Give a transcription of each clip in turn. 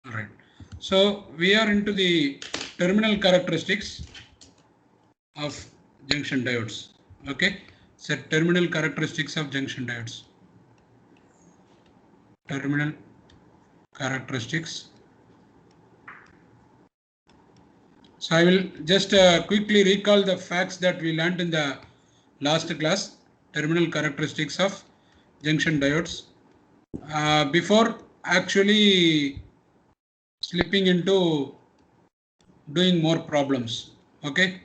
All right. So we are into the terminal characteristics of junction diodes. Okay. So terminal characteristics of junction diodes. Terminal characteristics. So I will just quickly recall the facts that we learned in the last class. Terminal characteristics of junction diodes. Before actually slipping into doing more problems, okay,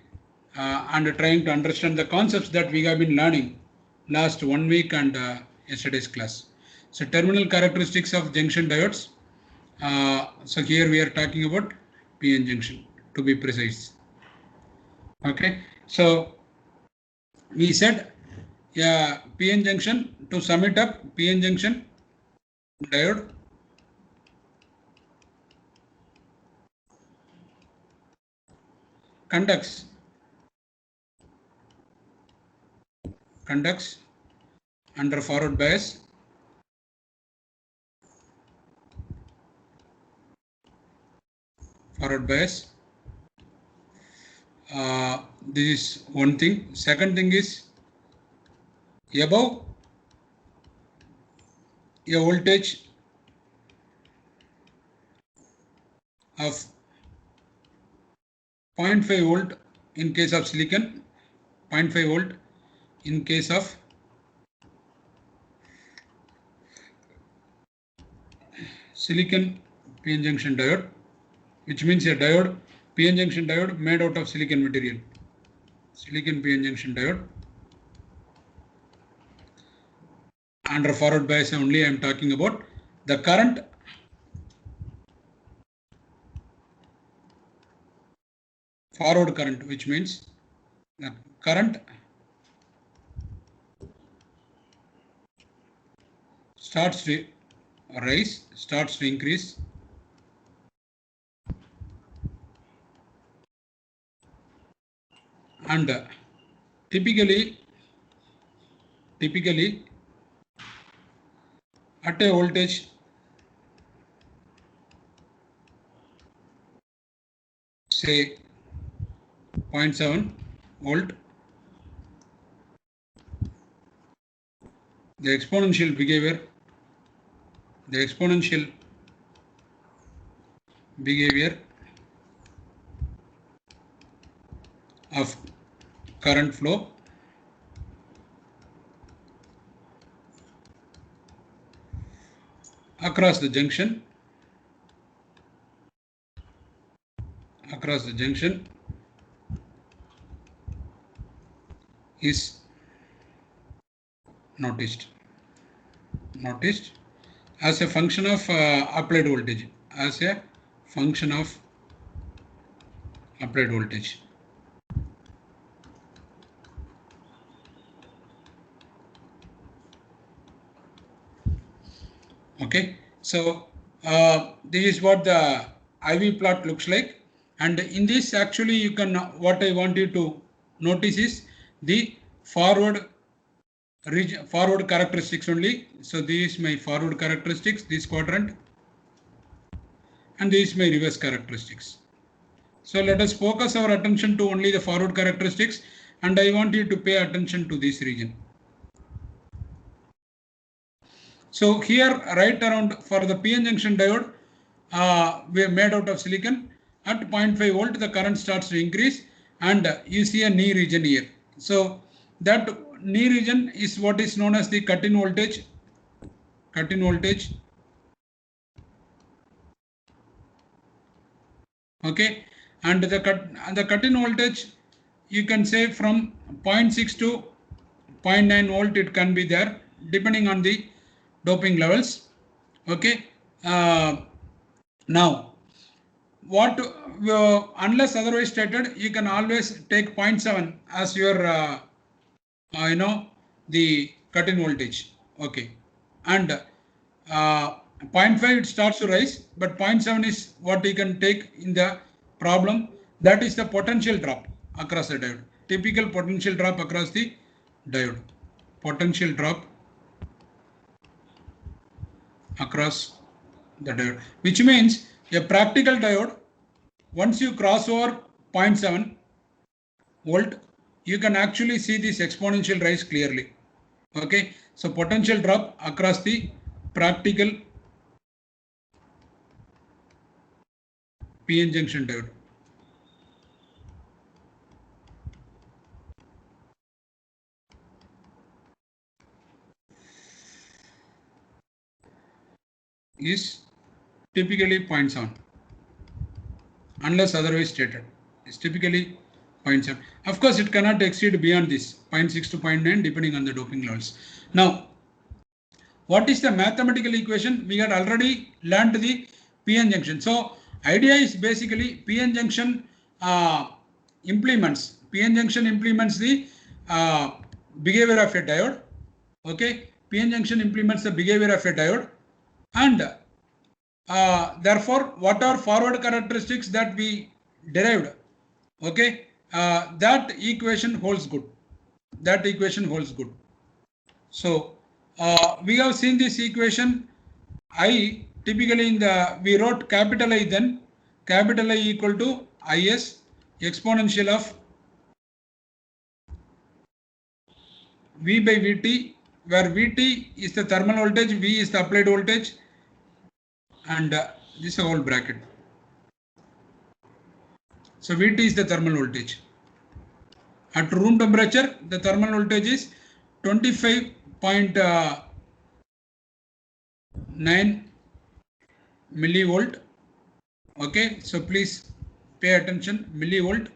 and trying to understand the concepts that we have been learning last 1 week and yesterday's class. So terminal characteristics of junction diodes. So here we are talking about PN junction to be precise. Okay, so we said, yeah, PN junction, to sum it up, PN junction diode conducts under forward bias this is one thing. Second thing is, above a voltage of 0.5 volt in case of silicon, 0.5 volt in case of silicon PN junction diode, which means a diode, PN junction diode made out of silicon material, silicon PN junction diode. Under forward bias only I am talking about. The current forward current, which means the current starts to rise, starts to increase and typically at a voltage say 0.7 volt, the exponential behavior of current flow across the junction is noticed as a function of applied voltage, Okay, so this is what the IV plot looks like, and in this actually you can, what I want you to notice is the forward characteristics only. So this is my forward characteristics, this quadrant, and this is my reverse characteristics. So let us focus our attention to only the forward characteristics, and I want you to pay attention to this region. So here right around for the PN junction diode, we are made out of silicon. At 0.5 volt the current starts to increase and you see a knee region here. So that knee region is what is known as the cut-in voltage. Okay, and the cut-in voltage you can say from 0.6 to 0.9 volt it can be there depending on the doping levels. Okay, now what unless otherwise stated, you can always take 0.7 as your the cut-in voltage. Okay, and 0.5 it starts to rise, but 0.7 is what you can take in the problem. That is the potential drop across the diode. Typical potential drop across the diode. Potential drop across the diode, which means A practical diode, once you cross over 0.7 volt, you can actually see this exponential rise clearly. Okay, so potential drop across the practical PN junction diode. Is typically 0.7 unless otherwise stated. It's typically 0.7. Of course, it cannot exceed beyond this 0.6 to 0.9 depending on the doping levels. Now, what is the mathematical equation? We had already learned the PN junction. So, idea is basically PN junction implements the behavior of a diode. Okay, PN junction implements the behavior of a diode, and therefore, what are forward characteristics that we derived? Okay, that equation holds good. That equation holds good. So we have seen this equation. I typically we wrote capital I, then capital I equal to Is exponential of V by Vt, where Vt is the thermal voltage, V is the applied voltage, and this is a whole bracket. So Vt is the thermal voltage. At room temperature, the thermal voltage is 25.9 millivolt. Okay, so please pay attention, millivolt.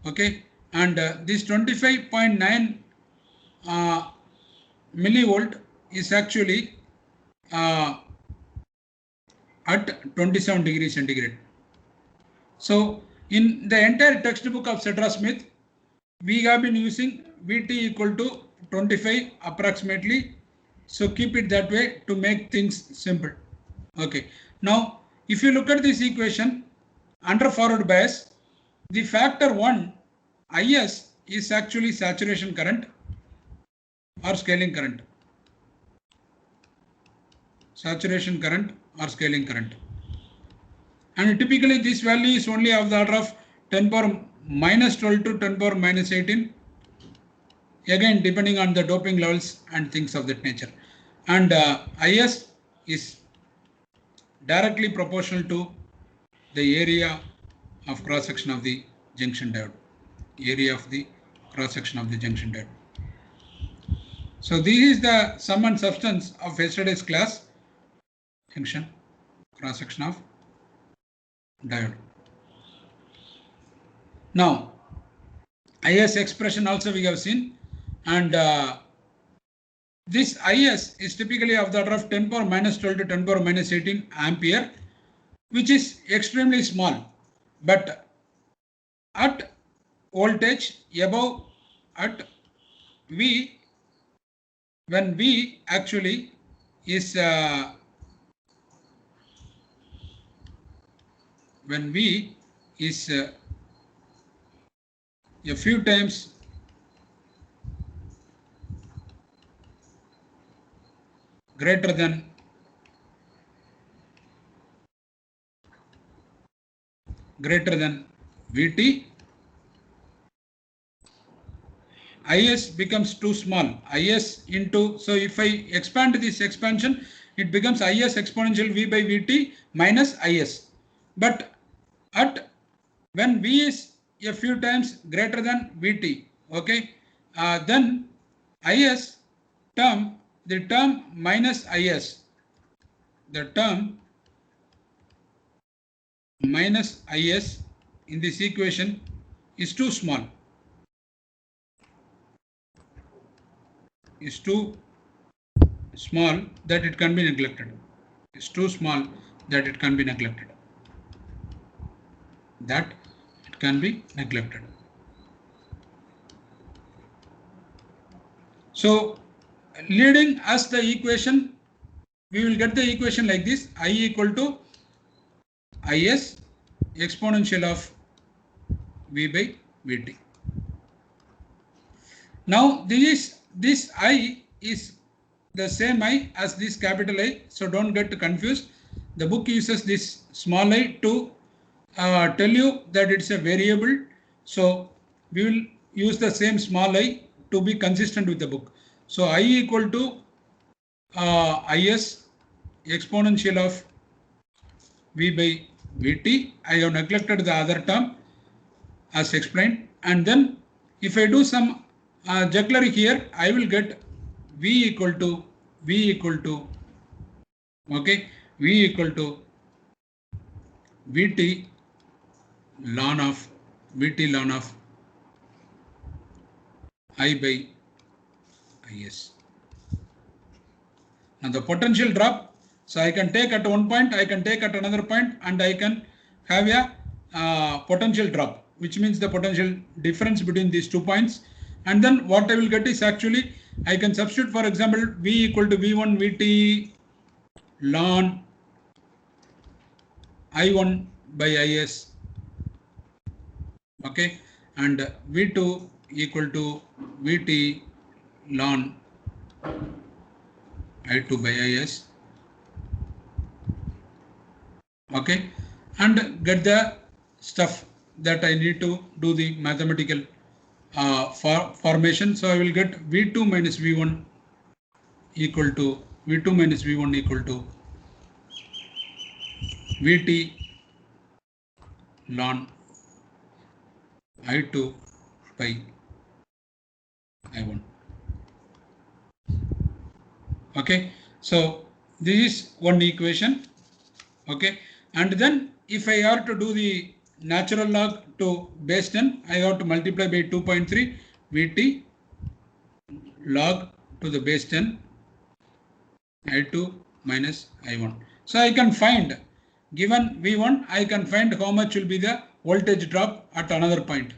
Okay, and this 25.9 millivolt is actually at 27 degrees centigrade. So in the entire textbook of Cedra Smith, we have been using Vt equal to 25 approximately. So keep it that way to make things simple. Okay. Now, if you look at this equation under forward bias, the factor 1 Is is actually saturation current or scaling current. Saturation current or scaling current. And typically this value is only of the order of 10 power minus 12 to 10 power minus 18. Again, depending on the doping levels and things of that nature. And Is is directly proportional to the area of cross section of the junction diode. Area of the cross section of the junction diode. So this is the sum and substance of yesterday's class. Junction, cross section of diode. Now, Is expression also we have seen, and this Is is typically of the order of 10 power minus 12 to 10 power minus 18 ampere, which is extremely small, but at voltage above at V, when V actually is when V is a few times greater than Vt, Is becomes too small. Is into, so if I expand this expansion, it becomes Is exponential V by Vt minus Is. But at when V is a few times greater than Vt, okay, then Is term, the term minus Is, the term minus Is in this equation is too small. Is too small that it can be neglected. Is too small that it can be neglected. That it can be neglected. So leading us the equation, we will get the equation like this: I equal to Is exponential of V by Vt. Now this I is the same I as this capital I, so don't get confused. The book uses this small I to tell you that it's a variable, so we will use the same small I to be consistent with the book. So I equal to is exponential of v by vt. I have neglected the other term as explained, and then if I do some jugglery here, I will get v equal to okay, v equal to vt ln of I by is. Now the potential drop, so I can take at one point, I can take at another point, and I can have a potential drop, which means the potential difference between these 2 points. And then what I will get is actually I can substitute, for example, v equal to v1 vt ln I1 by is, okay, and v2 equal to vt ln I2 by is, okay, and get the stuff that I need to do the mathematical formation. So I will get v2 minus v1 equal to vt ln I2 by I1. Okay, so this is one equation. Okay, and then if I are to do the natural log to base 10, I have to multiply by 2.3 vt log to the base 10 I2 minus I1. So I can find, given V1, I can find how much will be the voltage drop at another point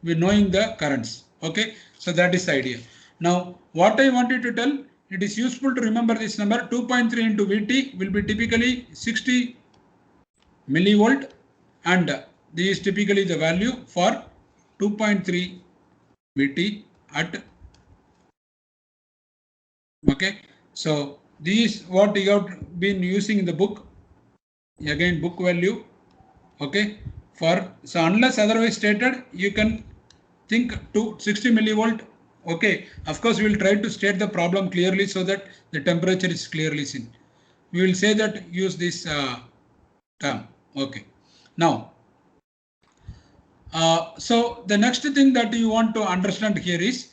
with knowing the currents. Okay, so that is the idea. Now what I wanted to tell, it is useful to remember this number. 2.3 into Vt will be typically 60 millivolt, and this is typically the value for 2.3 Vt at, okay, so this is what you have been using in the book, again book value, okay, for, so unless otherwise stated, you can think to 60 millivolt. Okay, of course we will try to state the problem clearly so that the temperature is clearly seen. We will say that use this term. Okay, now so the next thing that you want to understand here is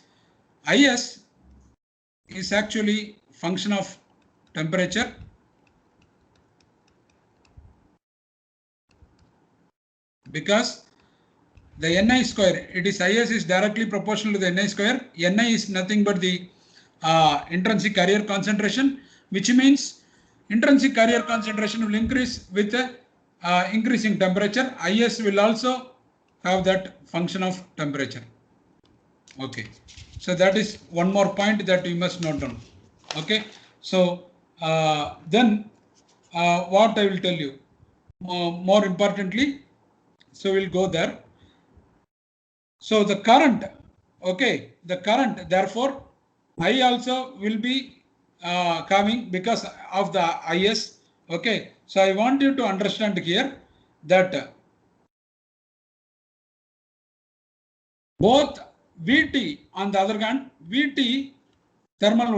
is actually function of temperature, because the Ni square, it is is directly proportional to the Ni square. Ni is nothing but the intrinsic carrier concentration, which means intrinsic carrier concentration will increase with increasing temperature. Is will also have that function of temperature. Okay, so that is one more point that you must note down. Okay, so then what I will tell you more importantly, so we'll go there. So the current, okay, the current, therefore I also will be coming because of the is. Okay, so I want you to understand here that both Vt, on the other hand, Vt thermal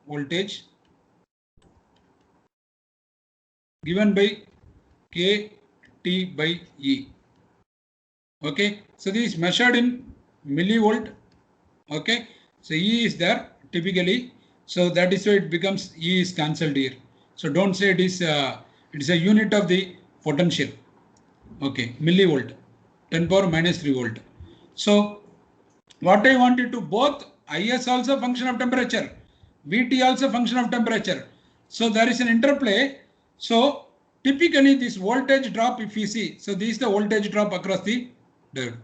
voltage given by K by E. Okay, so this is measured in millivolt. Okay, so E is there typically, so that is why it becomes E is cancelled here. So don't say it is a unit of the potential. Okay, millivolt, 10 power minus 3 volt. So what I wanted to, both is also function of temperature, Vt also function of temperature. So there is an interplay. So typically this voltage drop, if you see, so this is the voltage drop across the diode.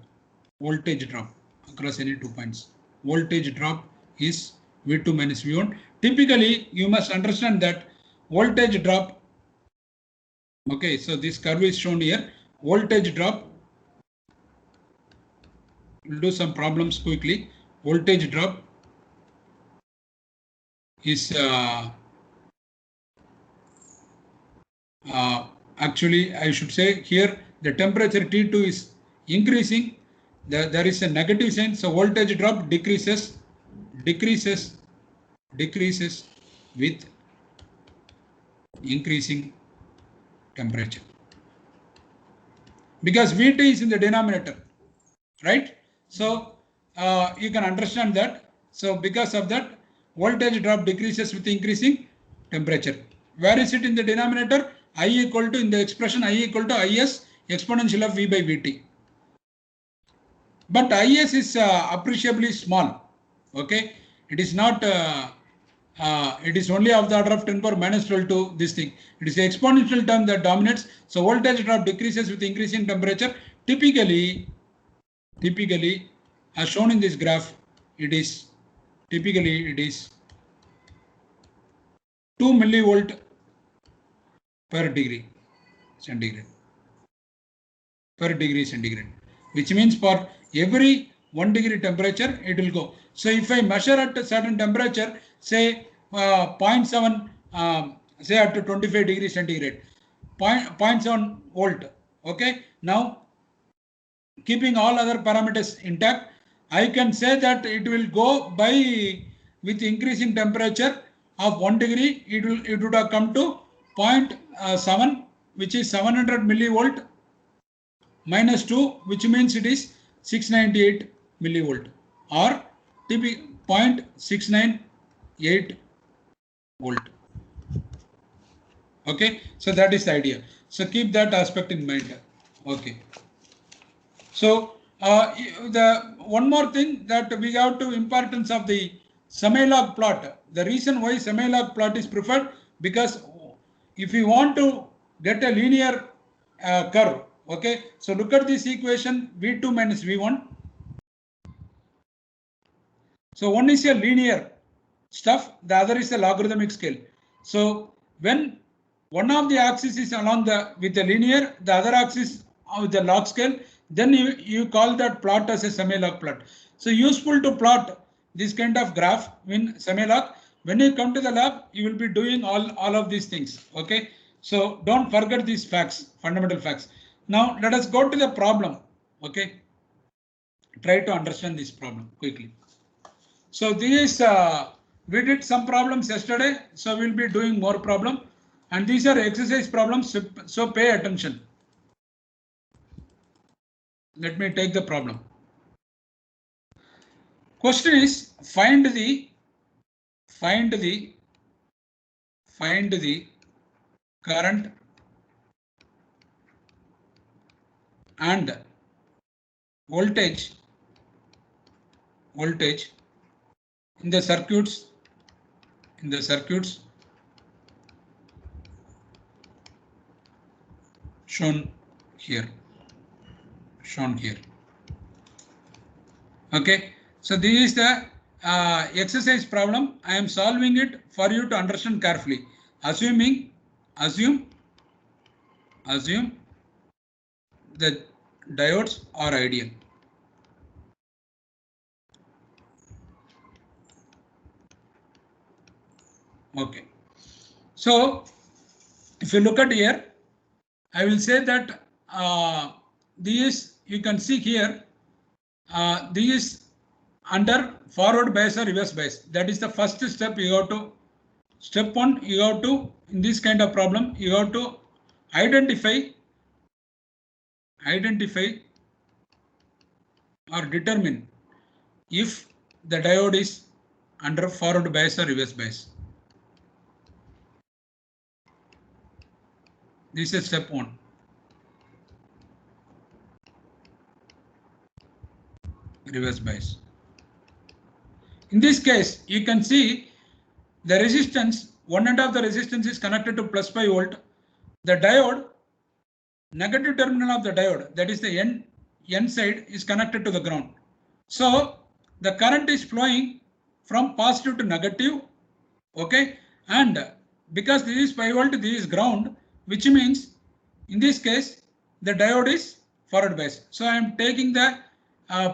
Voltage drop across any 2 points. Voltage drop is V2 minus V1. Typically you must understand that voltage drop, okay, so this curve is shown here. Voltage drop, we'll do some problems quickly. voltage drop is actually, I should say here the temperature T2 is increasing. There is a negative sign, so voltage drop decreases with increasing temperature, because Vt is in the denominator, right? So you can understand that. So because of that, voltage drop decreases with increasing temperature. Where is it in the denominator? I equal to, in the expression, I equal to Is exponential of V by Vt. But Is is appreciably small. Okay, it is not. It is only of the order of 10 power minus 12 to this thing. It is the exponential term that dominates. So voltage drop decreases with increasing temperature. Typically, as shown in this graph, it is 2 millivolt per degree centigrade. Which means for every 1 degree temperature it will go. So if I measure at a certain temperature, say 0.7, say at 25 degrees centigrade, 0.7 volt. Okay, now keeping all other parameters intact, I can say that it will go by, with increasing temperature of 1 degree, it would have come to 0.7, which is 700 millivolt minus 2, which means it is 698 millivolt, or TP 0.698 volt. Okay, so that is the idea. So keep that aspect in mind. Okay. So the one more thing that we have to importance of the semi-log plot. The reason why semi-log plot is preferred, because if you want to get a linear curve, okay, so look at this equation V2 minus V1. So one is a linear stuff, the other is a logarithmic scale. So when one of the axis is along with the linear, the other axis with the log scale, then you call that plot as a semi-log plot. So useful to plot this kind of graph in semi-log. When you come to the lab, you will be doing all of these things. Okay, so don't forget these facts, fundamental facts. Now let us go to the problem. Okay, try to understand this problem quickly. So these we did some problems yesterday, so we'll be doing more problem, and these are exercise problems, so pay attention. Let me take the problem. Question is, find the current and voltage in the circuits shown here. Okay, so this is the exercise problem. I am solving it for you to understand carefully. Assume the diodes are ideal. Okay, so if you look at here, I will say that these, you can see here, these under forward bias or reverse bias. That is the first step. You have to, step one, you have to, in this kind of problem, you have to identify or determine if the diode is under forward bias or reverse bias. This is step one. Reverse bias. In this case, you can see the resistance, one end of the resistance is connected to plus 5 volt. The diode, negative terminal of the diode, that is the N side, is connected to the ground. So the current is flowing from positive to negative. Okay, and because this is 5 volt, this is ground, which means in this case the diode is forward bias. So I am taking the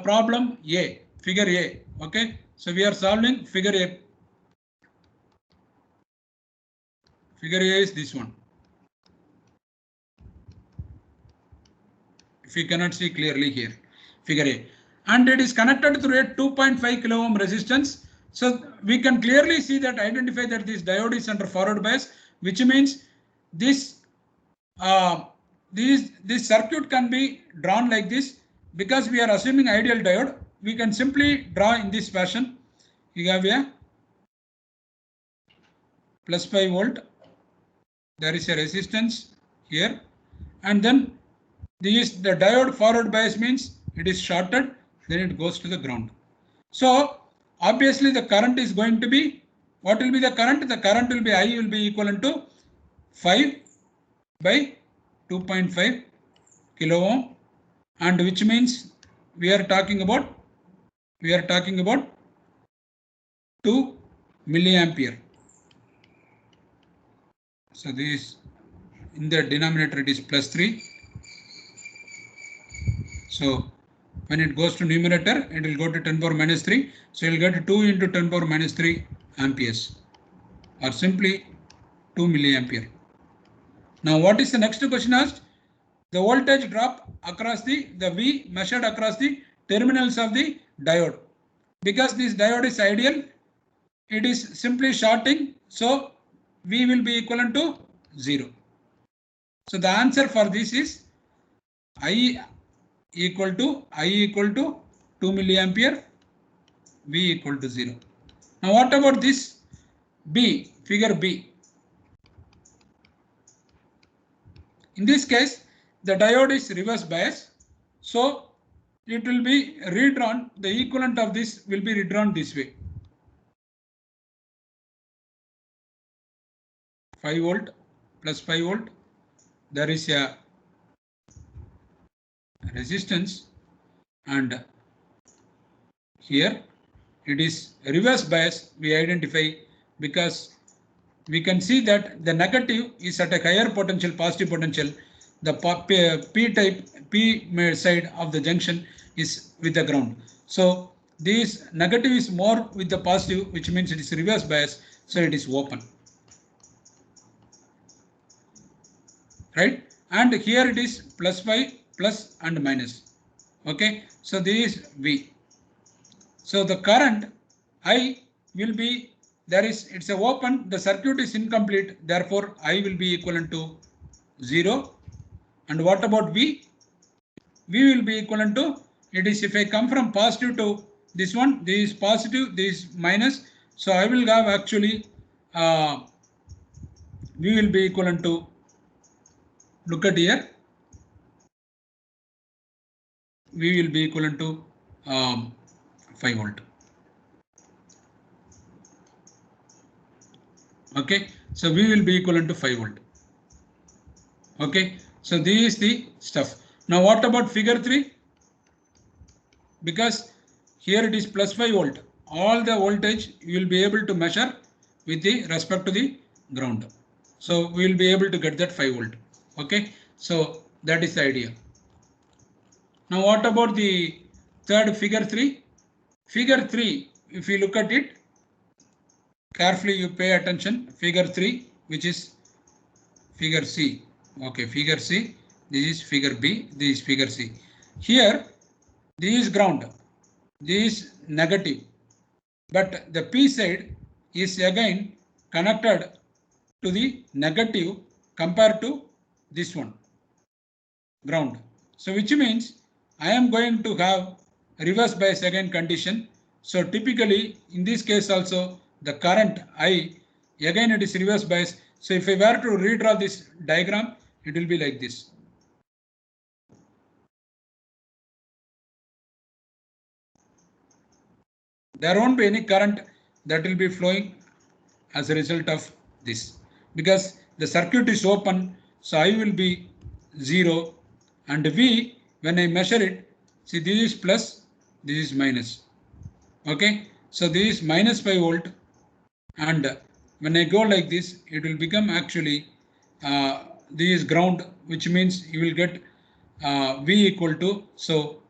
problem A. figure A. Okay, so we are solving figure A. Figure A is this one. If you cannot see clearly here, figure A, and it is connected through a 2.5 kilo ohm resistance. So we can clearly see that, identify that this diode is under forward bias, which means this this circuit can be drawn like this. Because we are assuming ideal diode, we can simply draw in this fashion. You have a plus 5 volt, there is a resistance here, and then the diode forward bias means it is shorted, then it goes to the ground. So obviously the current is going to be, what will be the current? The current will be, I will be equivalent to 5 by 2.5 kilo ohm, and which means we are talking about 2 milliampere. So this, in the denominator it is plus 3. So when it goes to numerator, it will go to 10 power minus 3. So you will get 2 into 10 power minus 3 amperes, or simply 2 milliampere. Now what is the next question asked? The voltage drop across the V measured across the terminals of the diode. Because this diode is ideal, it is simply shorting, so V will be equivalent to 0. So the answer for this is I equal to 2 milliampere, V equal to 0. Now what about this B, figure B? In this case, the diode is reverse bias, so it will be redrawn, the equivalent of this will be redrawn this way. 5 volt plus 5 volt, there is a resistance, and here it is reverse bias we identify, because we can see that the negative is at a higher potential, positive potential. The P type, P side of the junction is with the ground. So this negative is more with the positive, which means it is reverse bias, so it is open. Right? And here it is plus 5, plus and minus. Okay, so this is V. So the current I will be, there is, it's a open, the circuit is incomplete, therefore I will be equivalent to 0. And what about V? V will be equivalent to, it is, if I come from positive to this one, this is positive, this is minus, so I will have actually V will be equivalent to, look at here, V will be equivalent to 5 volt. Okay, so V will be equivalent to 5 volt. Okay, so this is the stuff. Now what about figure 3? Because here it is plus 5 volt, all the voltage you will be able to measure with the respect to the ground. So we will be able to get that 5 volt. Okay, so that is the idea. Now what about the third, figure 3? Figure 3, if you look at it carefully, you pay attention, figure 3, which is figure C. Okay, figure C, this is figure B, this is figure C. Here, this is ground, this is negative, but the P side is again connected to the negative compared to this one, ground. So which means I am going to have reverse bias again condition. So typically in this case also the current I, again it is reverse bias. So if I were to redraw this diagram, it will be like this. There won't be any current that will be flowing as a result of this, because the circuit is open, so I will be 0, and V, when I measure it, see this is plus, this is minus. Okay, so this is minus 5 volt, and when I go like this, it will become actually this is ground, which means you will get V equal to, so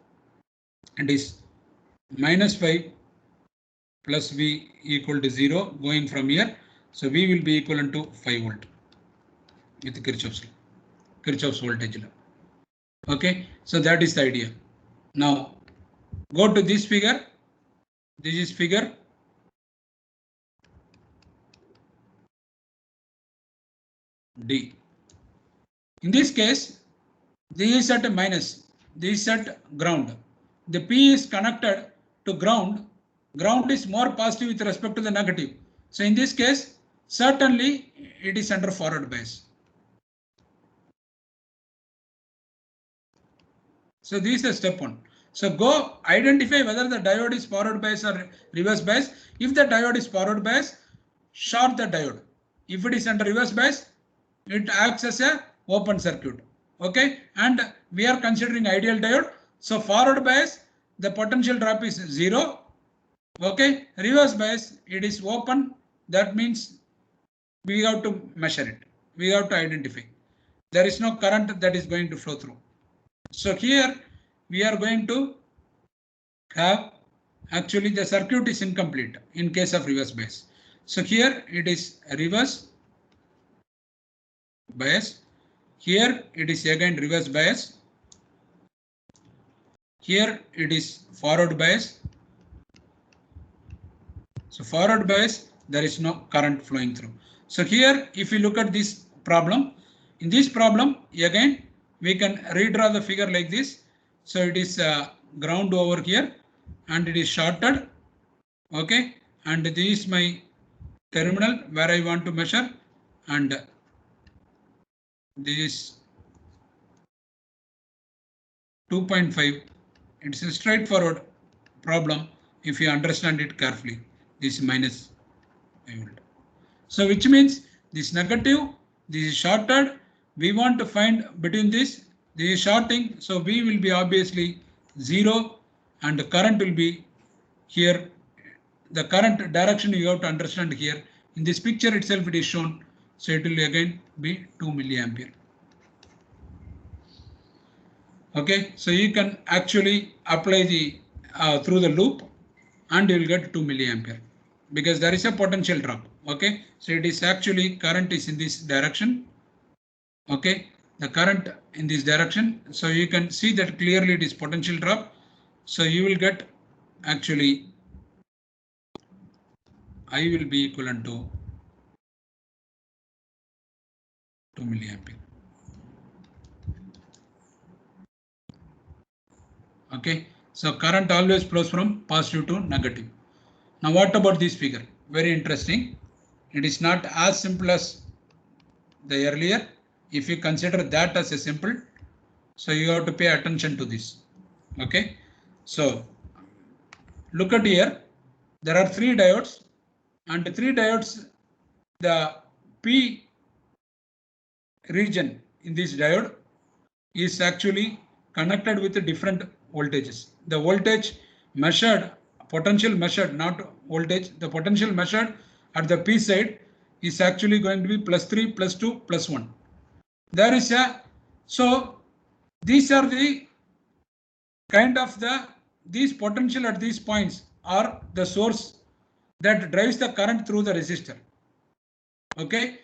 it is minus 5 plus V equal to 0 going from here. So V will be equivalent to 5 volt with Kirchhoff's voltage law. Okay, so that is the idea. Now go to this figure. This is figure D. In this case, this is at minus, this is at ground. The P is connected to ground. Ground is more positive with respect to the negative. So in this case, certainly it is under forward bias. So this is the step 1. So go identify whether the diode is forward bias or reverse bias. If the diode is forward bias, short the diode. If it is under reverse bias, it acts as a open circuit. Okay, and we are considering ideal diode. So forward bias, the potential drop is 0. Okay, reverse bias, it is open. That means we have to measure it. We have to identify. There is no current that is going to flow through. So here we are going to have, actually the circuit is incomplete in case of reverse bias. So here it is reverse bias. Here it is again reverse bias. Here it is forward bias. So forward bias, there is no current flowing through. So here if you look at this problem, in this problem again we can redraw the figure like this. So it is ground over here and it is shorted. Okay, and this is my terminal where I want to measure, and this is 2.5. It's a straightforward problem if you understand it carefully. This is minus 5 volt. So which means this negative, this is shorted. We want to find between this is shorting. So V will be obviously 0 and the current will be here. The current direction you have to understand here. In this picture itself it is shown. So it will again be 2 milliampere. Okay, so you can actually apply the through the loop and you will get 2 milliampere because there is a potential drop. Okay, so it is actually current is in this direction. Okay, the current in this direction. So you can see that clearly it is potential drop. So you will get actually I will be equivalent to 2 milliampere. Okay, so current always flows from positive to negative. Now what about this figure? Very interesting. It is not as simple as the earlier. If you consider that as a simple, so you have to pay attention to this. Okay, so look at here. There are 3 diodes and 3 diodes. The P region in this diode is actually connected with the different voltages. The voltage measured, potential measured, not voltage, the potential measured at the P side is actually going to be +3, +2, +1. There is a, so these are the kind of these potential at these points are the source that drives the current through the resistor. Okay,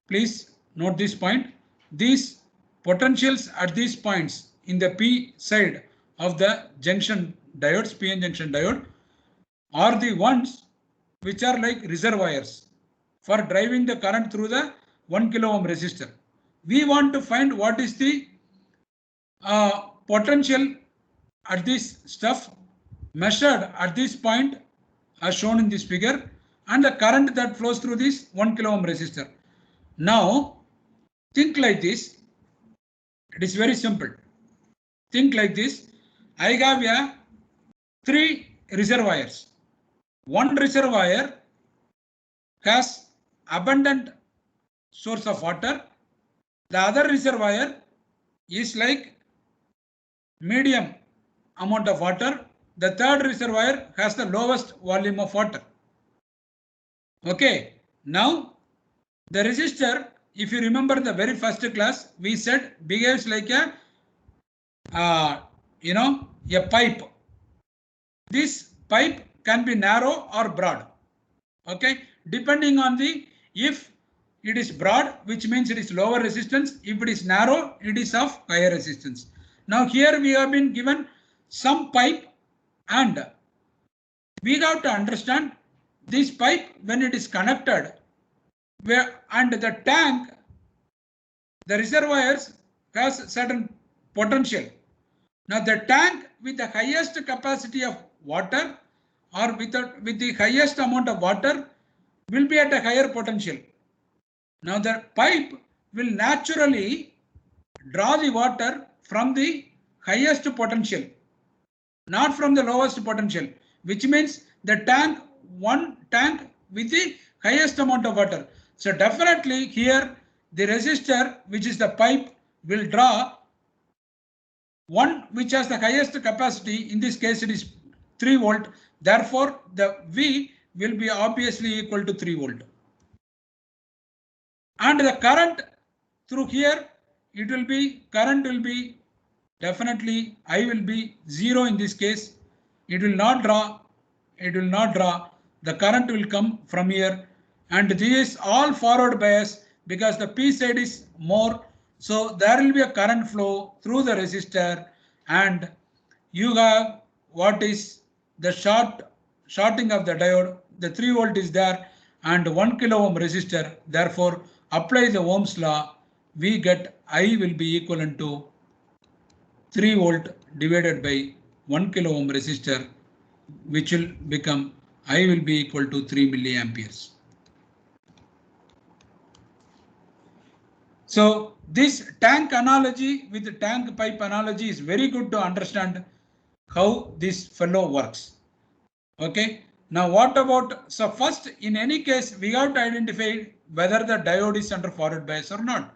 please note this point. These potentials at these points in the P side of the junction diodes, PN junction diode, are the ones which are like reservoirs for driving the current through the 1 kilo ohm resistor. We want to find what is the potential at this stuff measured at this point as shown in this figure and the current that flows through this 1 kilo ohm resistor. Now think like this. It is very simple. Think like this. I have 3 reservoirs. One reservoir has abundant source of water. The other reservoir is like medium amount of water. The third reservoir has the lowest volume of water. Okay, now the resistor, if you remember the very first class, we said behaves like a a pipe. this pipe can be narrow or broad. Okay, depending on the, if it is broad, which means it is lower resistance. If it is narrow, it is of higher resistance. Now here we have been given some pipe, and we have to understand this pipe when it is connected, where and the tank, the reservoirs has certain potential. Now the tank with the highest capacity of water or with the highest amount of water will be at a higher potential. Now the pipe will naturally draw the water from the highest potential, not from the lowest potential, which means the tank, one tank with the highest amount of water. So definitely here the resistor, which is the pipe, will draw one which has the highest capacity. In this case it is 3 volt. Therefore the V will be obviously equal to 3 volt. And the current through here, it will be, current will be definitely, I will be 0 in this case. It will not draw, the current will come from here, and this is all forward bias because the P side is more. So there will be a current flow through the resistor, and you have what is the shorting of the diode. The 3 volt is there and 1 kilo ohm resistor. Therefore apply the Ohm's law, we get I will be equivalent to 3 volt divided by 1 kilo ohm resistor, which will become I will be equal to 3 milliamperes. So this tank analogy with the tank pipe analogy is very good to understand how this fellow works. Okay. Now what about, so first in any case we have to identify whether the diode is under forward bias or not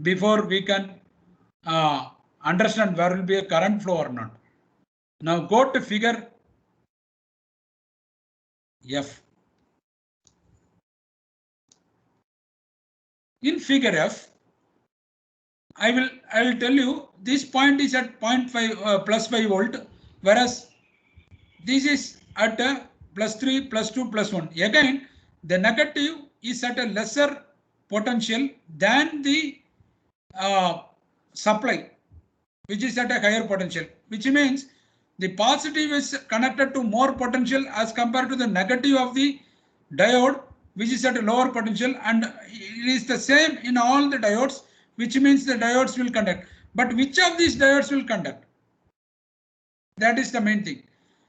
before we can understand where will be a current flow or not. Now go to figure F. In figure F, I will tell you this point is at 0.5 plus 5 volt, whereas this is at plus 3, plus 2, plus 1. Again, the negative is at a lesser potential than the supply, which is at a higher potential, which means the positive is connected to more potential as compared to the negative of the diode, which is at a lower potential, and it is the same in all the diodes, which means the diodes will conduct. But which of these diodes will conduct? That is the main thing.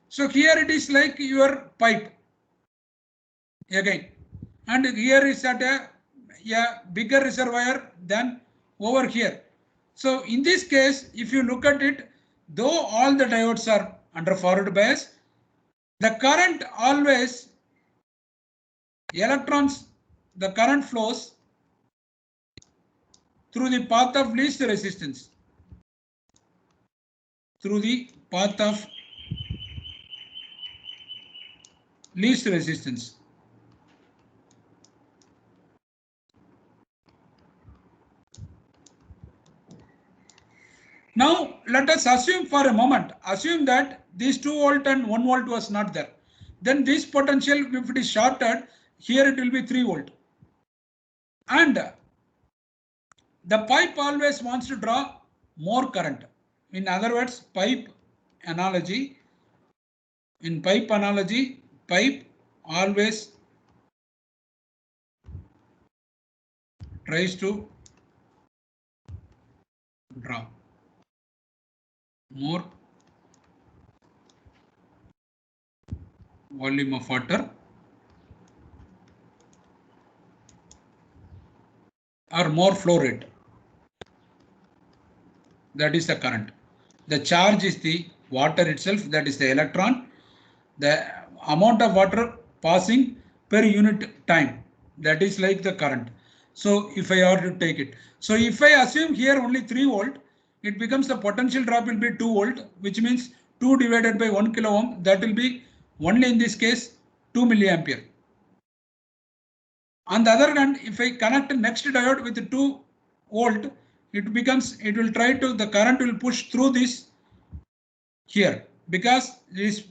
So here it is like your pipe again, and here is at a bigger reservoir than over here. So in this case, if you look at it, though all the diodes are under forward bias, the current always, electrons, the current flows through the path of least resistance. Through the path of least resistance. Now let us assume for a moment, assume that these 2 volt and 1 volt was not there. Then this potential, if it is shorted, here it will be 3 volt. And the pipe always wants to draw more current. In other words, pipe analogy, in pipe analogy, pipe always tries to draw more volume of water or more flow rate. That is the current. The charge is the water itself, that is the electron. The amount of water passing per unit time, that is like the current. So if I are to take it, so if I assume here only 3 volt, it becomes the potential drop will be 2 volt, which means 2 divided by 1 kilo ohm, that will be only in this case 2 milliampere. On the other hand, if I connect next diode with 2 volt, it becomes, the current will push through this here because this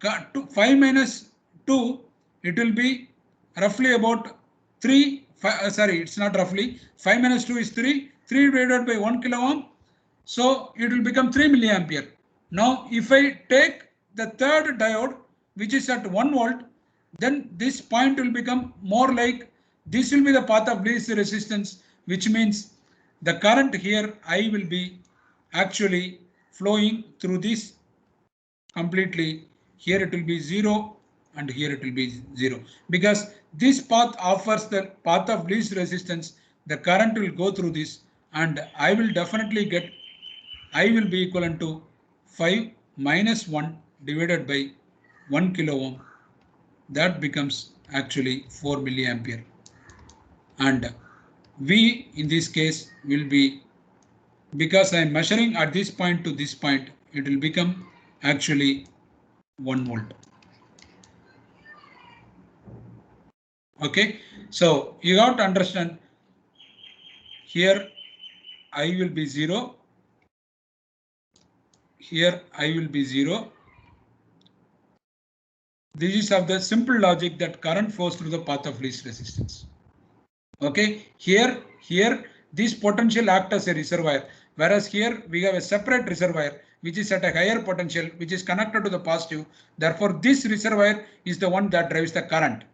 5 minus 2, it will be roughly about 3, sorry, it's not roughly, 5 minus 2 is 3, 3 divided by 1 kilo ohm, so it will become 3 milliampere. Now if I take the third diode, which is at 1 volt, then this point will become more like, this will be the path of least resistance, which means the current here I will be actually flowing through this completely. Here it will be 0 and here it will be 0, because this path offers the path of least resistance. The current will go through this and I will definitely get, I will be equivalent to 5 minus 1 divided by 1 kilo ohm. That becomes actually 4 milliampere, and V in this case will be, because I am measuring at this point to this point, it will become actually 1 volt. Okay, so you have to understand here I will be 0, here I will be 0. This is of the simple logic that current flows through the path of least resistance. Okay, here this potential act as a reservoir, whereas here we have a separate reservoir which is at a higher potential, which is connected to the positive. Therefore, this reservoir is the one that drives the current.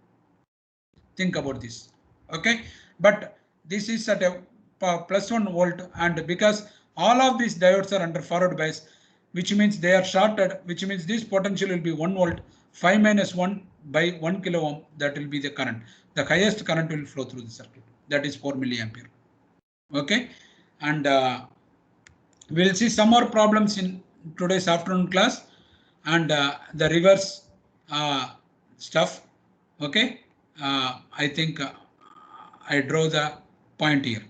Think about this. Okay, but this is at a plus 1 volt, and because all of these diodes are under forward bias, which means they are shorted, which means this potential will be 1 volt. 5 minus 1 by 1 kilo ohm, that will be the current. The highest current will flow through the circuit, that is 4 milliampere. Okay, and we'll see some more problems in today's afternoon class, and the reverse stuff. Okay, I think I draw the point here.